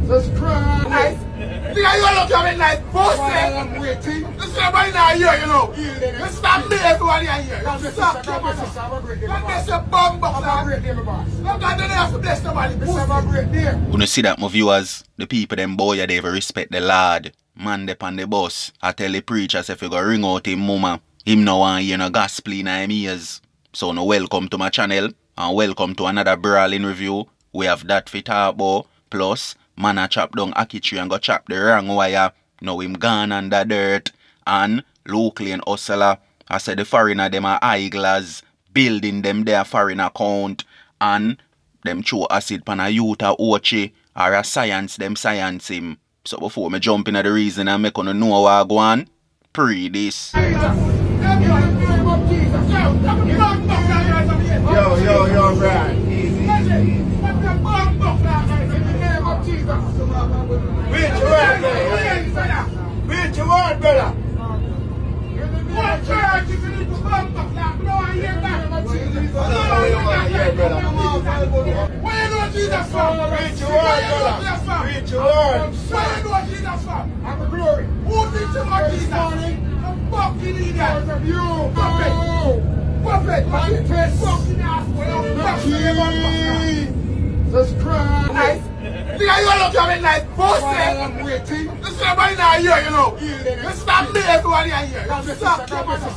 Jesus Christ. Nigga, you look at me like pussy. I'm waiting. This is nobody not here, you know. This is not me, everybody here. You suck your mother. Don't bless your bum box. I'm a great day, my boss. Look at the have to bless somebody. This is a great day. When you see that, my viewers, the people them boy, they respect the Lord. Man, they on the bus. I tell the preacher, if you go ring out him mama, him no want hear no gospel in him ears. So no welcome to my channel, and welcome to another brawling review. We have that fit about, plus man a chop down Aki tree and go chop the wrong wire. Now him gone under dirt. And locally and hustler, I said the foreigner them are eyeglass, building them their foreign account, and them throw acid pan a youth a ochi, or a science them science him. So before me jump into the reason and make on know what I go on, pre this. Yo, Brad. Easy. Reach your word, brother. Reach your word, brother. What church is it? No, I hear that. Why you know Jesus from? Reach your word, brother. Reach your word. Why you know Jesus from? I'm a glory. Who did you know Jesus? I'm fucking idiot. You, prophet. Prophet, fucking ass. Jesus Christ. Nigga, you look at me like pussy. I'm waiting. This is nobody not here, you know. This is not me, everybody here. You suck your mother.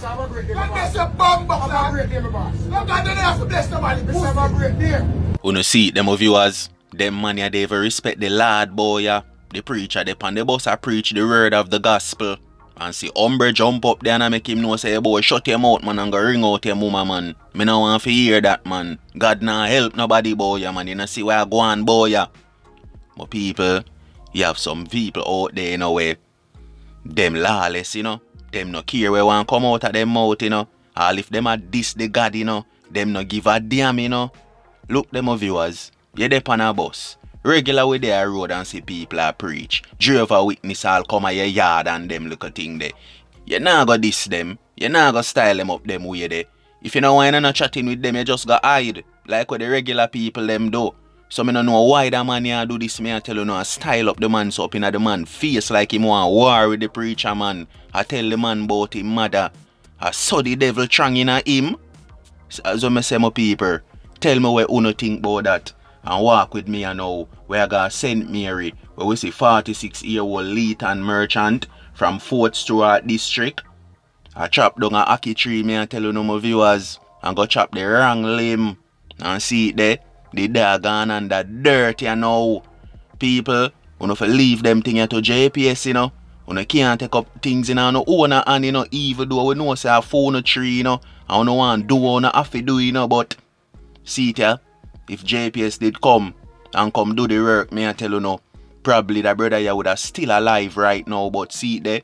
Don't bless your bum box. I'm a great day, my boss. Look at the have to bless somebody. This is a great day. When you see them viewers, them man ya they respect the Lord boy ya. The preacher they on the bus a preach the word of the gospel. And see Mvrda jump up there and make him know say boy shut your mouth man and go ring out your mama man. Me no want to hear that man. God nah help nobody boy ya man. You know see where I go on boy ya. But people, you have some people out there, you know, where them lawless, you know. Them no care where one come out of them mouth, you know. All if them a diss the God, you know. Them no give a damn, you know. Look them viewers, you dey on a bus. Regular with their road and see people a preach. Drive a witness all come at your yard and them little thing there. You nah go diss them. You nah go style them up them way there. If you no want no chatting with them, you just go hide. Like what the regular people them do. So me no know why that man here do this. Me I tell you no, style up the man so up in the man face like him want war with the preacher man. I tell the man about him mother. I saw the devil strong in him. So me say my people, tell me what you think about that. And walk with me now. We are got St.Mary, where we see 46-year-old Leighton merchant from 4th Stuart district. I chop down a Aki tree, me I tell you no my viewers. And go chop the wrong limb. And see it there. The dog gone and the dirt, you know. People, you know, if you leave them things to JPS, you know. You can't take up things in no owner and, you know, even though we know say a phone a tree, you know. I don't want to do what I have to do, you know, but see it, yeah. If JPS did come and come do the work, me I tell you no, probably that brother here would have still alive right now, but see it there.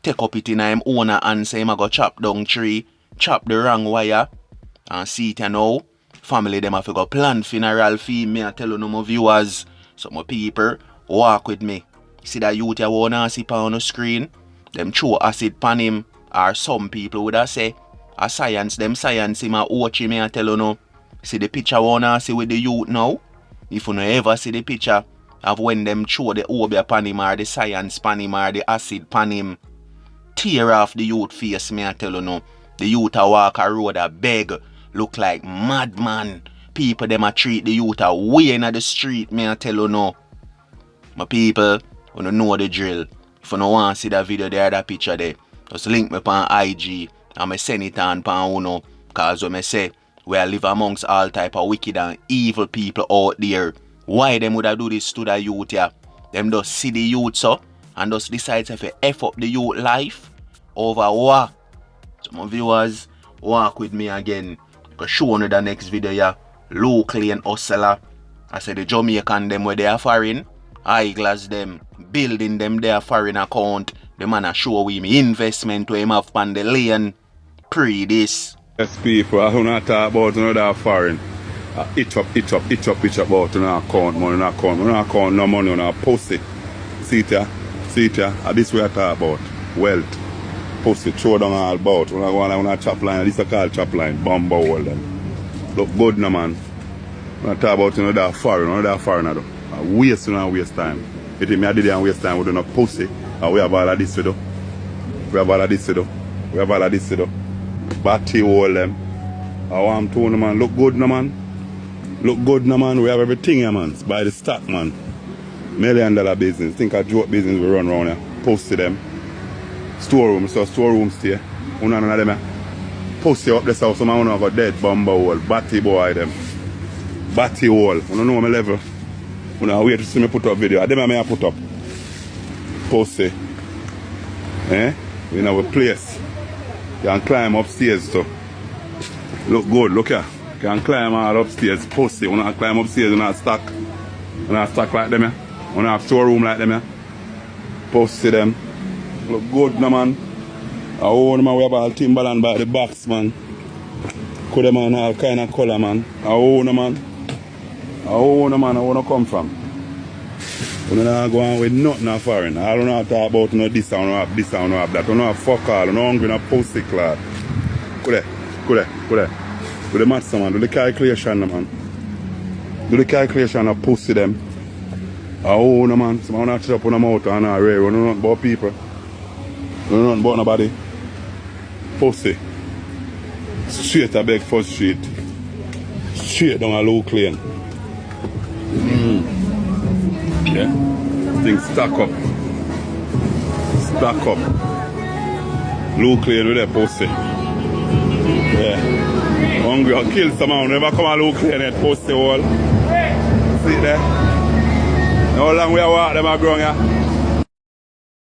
Take up it in him owner and say him I go chop down tree, chop the wrong wire, and see it, you know. Family them have to go plan funeral fee. Me I tell you no more viewers. So my people walk with me. See that youth you wanna see on the screen? Them throw acid pan him. Or some people would have say a science them science him a watch him. Me I tell you no. See the picture wanna see with the youth now. If you no ever see the picture of when them throw the obia pan him or the science pan him or the acid pan him, tear off the youth face. Me I tell you no. The youth a walk a road a beg. Look like madman. People them a treat the youth away in the street. Me I tell you no. My people, you know the drill. If you don't want to see that video there, that picture there, just link me on IG and I send it on Uno. Cause when I say we live amongst all type of wicked and evil people out there. Why them would I do this to the youth here? Them just see the youth so and just decide if you F up the youth life over what? So my viewers, walk with me again. I show you the next video yeah. Locally and hustler. I said the Jamaican them where they are foreign. Eyeglass them. Building them their foreign account. The man a show we me investment to him have on the Leighton. Pre this. Yes people, I don't talk about another foreign. Itch up about an account, money on account, no money on a pussy. See it ya? This way I talk about. Wealth. Pussy, throw down all about. When I go on a chop line, this is called chop line. Bumbo all them. Look good no man. I talk about that foreigner though. Waste time. If me I did it and waste time, we do not pussy. And we have all of this to do. We have all of this to do. We have all of this to do. Batty all them. I want to man. Look good no man. Look good no man. We have everything here man. Buy the stock man. $1 million business. Think a joke business we run around here. Pussy them. Storeroom. So storeroom stay. One of them here. Pussy up this house. Some of them have a dead bomber hole. Batty boy them. Batty hole. You don't know my level. You know, wait to see me put up video. I them I put up. Pussy. Eh? In our place. You can climb upstairs so. Look good, look here. You can climb all upstairs. Pussy. You don't climb upstairs, you don't stack. You don't stack like them here. You don't have storeroom like them here. Pussy them. Look good no man. I own man, we have all Timberland by the box man. Could them on all kind of color man. I own man. I own man, I wanna come from. We don't go on with nothing foreign. I don't know talk about no this and no have this and no have that. I don't have fuck all, I don't hungry no pussy clad. Good. Do the maths man, do the calculation man. Do the calculation of pussy them. I own man. Someone not shut up on the mouth and not rare. We don't know nothing about people. We don't know nothing about nobody. Pussy. Straight a beg for street. Straight down a low clean. Yeah. Things stack up. Stack up. Low clean with that pussy. Yeah. Hungry or kill someone. Never come a low clean that pussy wall. See there? How long we have walked them a ground here?